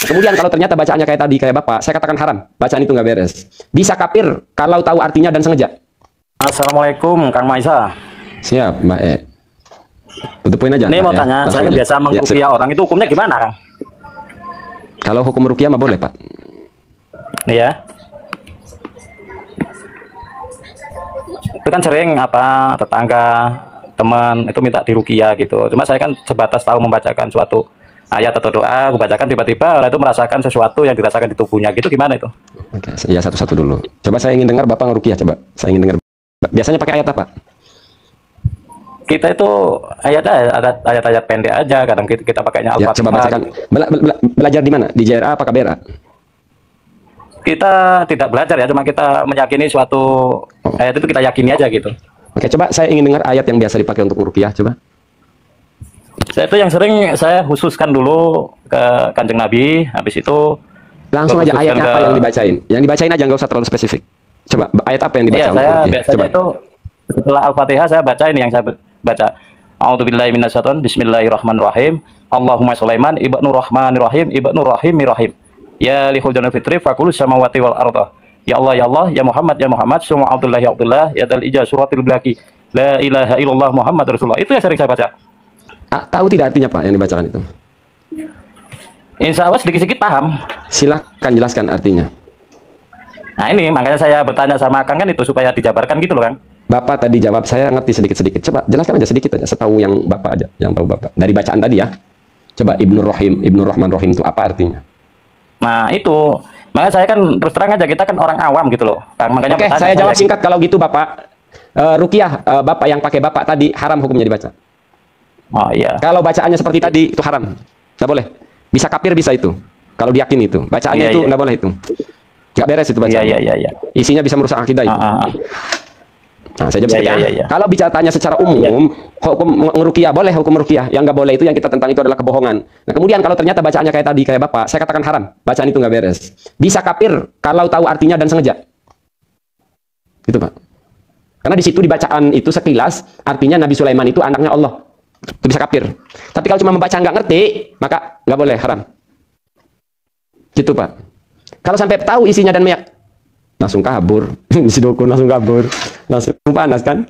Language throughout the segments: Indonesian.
Kemudian kalau ternyata bacaannya kayak tadi, kayak Bapak, saya katakan haram. Bacaan itu nggak beres. Bisa kafir kalau tahu artinya dan sengaja. Assalamualaikum Kang Maisa. Siap, Mbak E. Tutupin aja. Ini mau ya. tanya, saya biasa mengruqyah orang itu hukumnya gimana, Kang? Kalau hukum ruqyah mah boleh, Pak. Iya. Itu kan sering apa tetangga, teman itu minta diruqyah gitu. Cuma saya kan sebatas tahu membacakan suatu ayat atau doa, membacakan tiba-tiba orang itu merasakan sesuatu yang dirasakan di tubuhnya gitu, gimana itu? Oke, ya satu-satu dulu. Coba saya ingin dengar Bapak ngeruqyah, coba. Saya ingin dengar. Biasanya pakai ayat apa? Kita itu ayat-ayat pendek aja, kadang kita pakainya Ya, Al-Fatihah. coba bacakan. Belajar di mana? Di JRA apa KBRA? Kita tidak belajar ya, cuma kita meyakini suatu ayat itu kita yakini aja gitu. Oke, coba saya ingin dengar ayat yang biasa dipakai untuk meruqyah, coba. Saya itu yang sering saya khususkan dulu ke Kanjeng Nabi, habis itu Langsung aja ayatnya apa yang dibacain. Yang dibacain aja, nggak usah terlalu spesifik. Coba ayat apa yang dibaca? Iya, untuk saya meruqyah? biasanya Coba. itu setelah Al-Fatihah saya baca ini yang saya baca. A'udzubillahi minasyaitonir bismillahirrahmanirrahim. Allahumma Sulaiman ibnu rahmanirrahim ibnu rahim. Ya lihul janal fitri fakul samawati wal arda. Ya Allah, ya Muhammad, semua Abdullah ya Abdullah, ya dal ija suratil blaki. La ilaha illallah Muhammad Rasulullah. Itu yang sering saya baca. Tahu tidak artinya Pak yang dibacakan itu? Insya Allah sedikit-sedikit paham. Silahkan jelaskan artinya. Nah ini makanya saya bertanya sama Kang kan itu supaya dijabarkan gitu loh, Kang. Bapak tadi jawab, saya ngerti sedikit-sedikit. Coba jelaskan aja sedikit aja, setahu yang Bapak aja, yang tahu Bapak. Dari bacaan tadi ya. Coba Ibnu Rahman Rahim itu apa artinya? Nah itu, makanya saya kan terus terang aja, kita kan orang awam gitu loh. Makanya Oke, saya jawab singkat kalau gitu Bapak. Ruqyah Bapak yang pakai Bapak tadi haram hukumnya dibaca. Oh iya. Kalau bacaannya seperti tadi itu haram, nggak boleh. Bisa kafir bisa itu. Kalau diyakini itu, bacaannya itu nggak boleh itu. Nggak beres itu bacaannya. Iya. Isinya bisa merusak akidah itu. Nah, saya jawab Kalau bicaranya secara umum, hukum meruqyah boleh, hukum ruqyah. Yang nggak boleh itu yang kita tentang itu adalah kebohongan. Nah, kemudian kalau ternyata bacaannya kayak tadi, kayak Bapak, saya katakan haram. Bacaan itu nggak beres. Bisa kafir kalau tahu artinya dan sengaja. Itu Pak. Karena di situ di bacaan itu sekilas artinya Nabi Sulaiman itu anaknya Allah. Itu bisa kafir. Tapi kalau cuma membaca nggak ngerti, maka nggak boleh, haram. Gitu Pak. Kalau sampai tahu isinya dan langsung kabur, si dukun langsung kabur, langsung panas kan?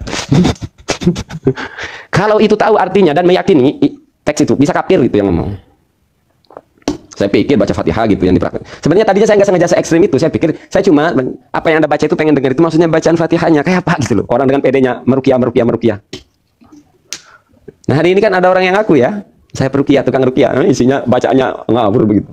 Kalau itu tahu artinya dan meyakini teks itu bisa kafir gitu yang ngomong. Saya pikir baca Fatihah gitu yang dipraktek. Sebenarnya tadinya saya nggak sengaja se-ekstrim itu. Saya pikir saya cuma apa yang Anda baca itu pengen dengar itu maksudnya bacaan Fatihahnya kayak apa gitu loh. Orang dengan pedenya meruqyah. Nah hari ini kan ada orang yang ngaku ya, saya peruqyah, tukang ruqyah, isinya bacaannya ngawur begitu.